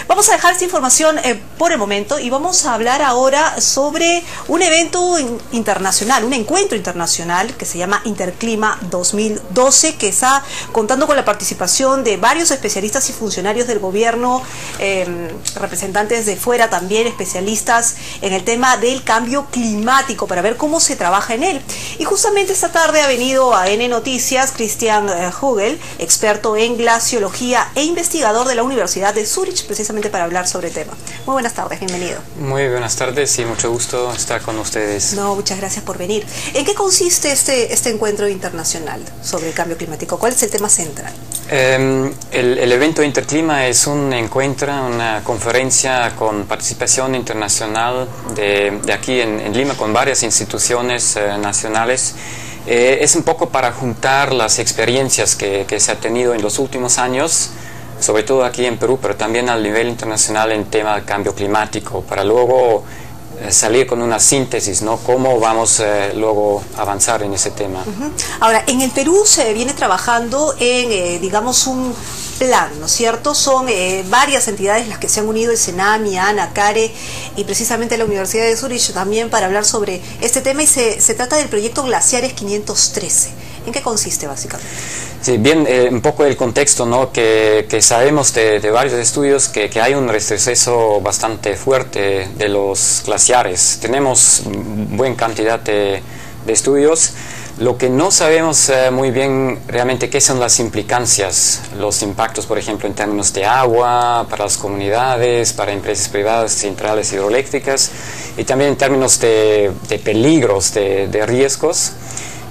Vamos a dejar esta información por el momento y vamos a hablar ahora sobre un evento internacional, un encuentro internacional que se llama Interclima 2012, que está contando con la participación de varios especialistas y funcionarios del gobierno, representantes de fuera también, especialistas en el tema del cambio climático, para ver cómo se trabaja en él. Y justamente esta tarde ha venido a N Noticias Christian Hugel, experto en glaciología e investigador de la Universidad de Zurich, precisamente para hablar sobre el tema. Muy buenas tardes, bienvenido. Muy buenas tardes y mucho gusto estar con ustedes. No, muchas gracias por venir. ¿En qué consiste este encuentro internacional sobre el cambio climático? ¿Cuál es el tema central? El evento Interclima es un encuentro, una conferencia con participación internacional de aquí en Lima, con varias instituciones nacionales. Es un poco para juntar las experiencias que se ha tenido en los últimos años, sobre todo aquí en Perú, pero también a nivel internacional en tema de cambio climático, para luego salir con una síntesis, ¿no? ¿Cómo vamos luego a avanzar en ese tema? Ahora, en el Perú se viene trabajando en, digamos, un plan, ¿no es cierto? Son varias entidades las que se han unido, el Senami, ANA, CARE y precisamente la Universidad de Zurich también, para hablar sobre este tema, y se trata del proyecto Glaciares 513. ¿En qué consiste básicamente? Sí, bien, un poco el contexto, ¿no? que sabemos de varios estudios que hay un retroceso bastante fuerte de los glaciares. Tenemos buena cantidad de estudios. Lo que no sabemos muy bien realmente qué son las implicancias, los impactos, por ejemplo, en términos de agua, para las comunidades, para empresas privadas, centrales hidroeléctricas, y también en términos de peligros, de riesgos.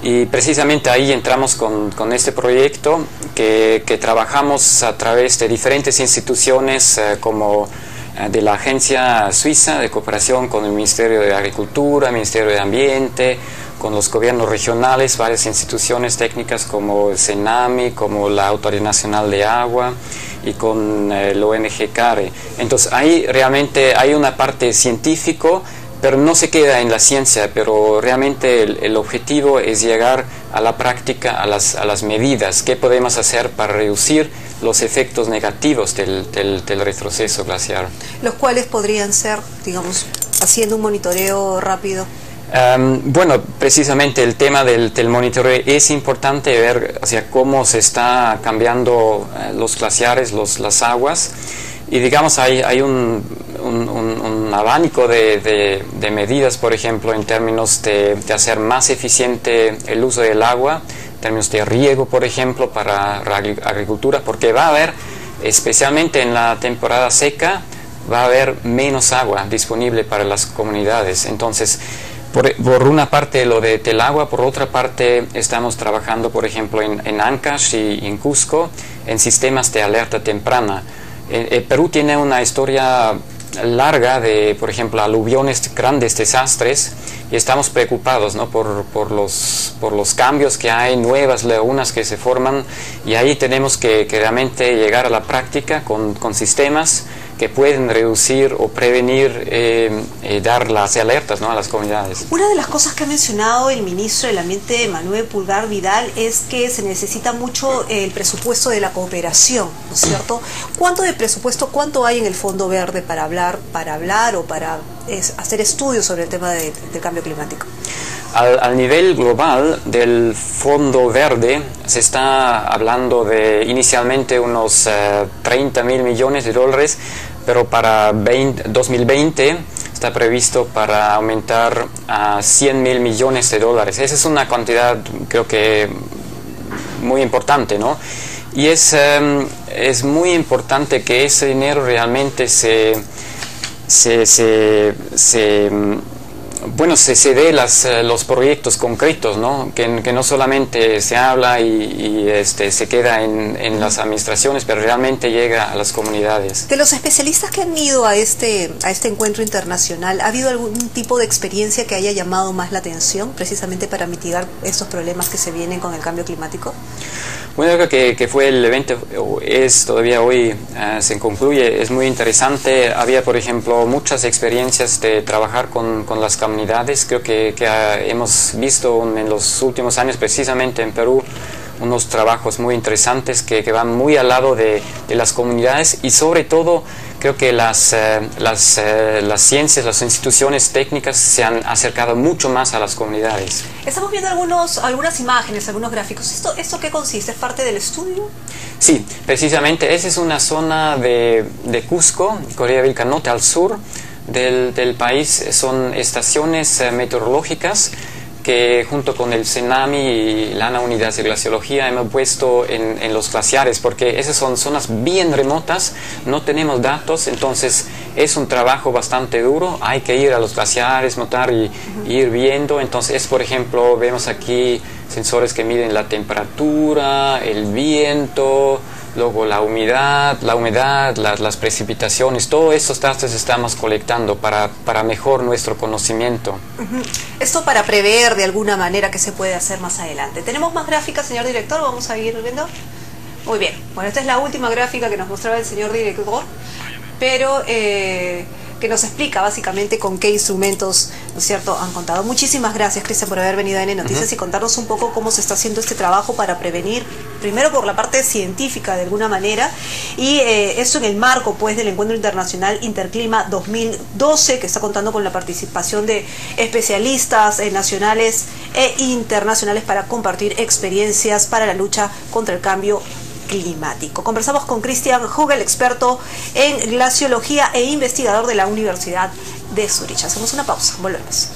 Y precisamente ahí entramos con este proyecto que trabajamos a través de diferentes instituciones como de la Agencia Suiza de Cooperación con el Ministerio de Agricultura, Ministerio de Ambiente, con los gobiernos regionales, varias instituciones técnicas como el Senami, como la Autoridad Nacional de Agua y con el ONG CARE. Entonces ahí realmente hay una parte científico, pero no se queda en la ciencia, pero realmente el objetivo es llegar a la práctica, a las medidas, qué podemos hacer para reducir los efectos negativos del retroceso glaciar. Los cuales podrían ser, digamos, haciendo un monitoreo rápido. Bueno, precisamente el tema del monitoreo es importante, ver hacia cómo se está cambiando los glaciares, las aguas, y digamos hay un abanico de medidas, por ejemplo, en términos de hacer más eficiente el uso del agua, en términos de riego, por ejemplo, para la agricultura, porque va a haber, especialmente en la temporada seca, va a haber menos agua disponible para las comunidades. Entonces, por una parte lo del agua, por otra parte estamos trabajando, por ejemplo, en Ancash y en Cusco, en sistemas de alerta temprana. Perú tiene una historia larga de, por ejemplo, aluviones, grandes desastres, y estamos preocupados, ¿no? por los cambios que hay, nuevas lagunas que se forman, y ahí tenemos que realmente llegar a la práctica con sistemas que pueden reducir o prevenir, dar las alertas, ¿no? a las comunidades. Una de las cosas que ha mencionado el ministro del Ambiente, Manuel Pulgar Vidal, es que se necesita mucho el presupuesto de la cooperación, ¿no es cierto? ¿Cuánto de presupuesto, cuánto hay en el Fondo Verde para hablar o para hacer estudios sobre el tema del cambio climático? Al nivel global del Fondo Verde se está hablando de inicialmente unos 30.000 millones de dólares, pero para 2020 está previsto para aumentar a 100.000 millones de dólares. Esa es una cantidad, creo que muy importante, ¿no? Y es muy importante que ese dinero realmente se dé los proyectos concretos, ¿no? Que no solamente se habla y se queda en las administraciones, pero realmente llega a las comunidades. De los especialistas que han ido a este encuentro internacional, ¿ha habido algún tipo de experiencia que haya llamado más la atención, precisamente para mitigar estos problemas que se vienen con el cambio climático? Bueno, creo que fue el evento, es todavía hoy, se concluye, es muy interesante. Había, por ejemplo, muchas experiencias de trabajar con las comunidades. Creo que hemos visto en los últimos años, precisamente en Perú, unos trabajos muy interesantes que van muy al lado de las comunidades, y sobre todo creo que las ciencias, las instituciones técnicas se han acercado mucho más a las comunidades. Estamos viendo algunas imágenes, algunos gráficos. ¿Esto qué consiste? ¿Es parte del estudio? Sí, precisamente esa es una zona de Cusco, Corea Vilcanote, al sur del país. Son estaciones meteorológicas que junto con el CENAMI y la ANA Unidad de Glaciología hemos puesto en los glaciares, porque esas son zonas bien remotas, no tenemos datos, entonces es un trabajo bastante duro, hay que ir a los glaciares, notar y ir viendo. Entonces, por ejemplo, vemos aquí sensores que miden la temperatura, el viento, luego la humedad, las precipitaciones, todos estos datos estamos colectando para mejor nuestro conocimiento. Esto para prever de alguna manera qué se puede hacer más adelante. ¿Tenemos más gráficas, señor director? Vamos a ir viendo. Muy bien. Bueno, esta es la última gráfica que nos mostraba el señor director, pero que nos explica básicamente con qué instrumentos, ¿no es cierto?, han contado. Muchísimas gracias, Cristian, por haber venido a N Noticias y contarnos un poco cómo se está haciendo este trabajo para prevenir, primero por la parte científica de alguna manera, y esto en el marco pues del Encuentro Internacional Interclima 2012, que está contando con la participación de especialistas nacionales e internacionales para compartir experiencias para la lucha contra el cambio climático. Conversamos con Cristian Hugel, experto en glaciología e investigador de la Universidad de Zurich. Hacemos una pausa, volvemos.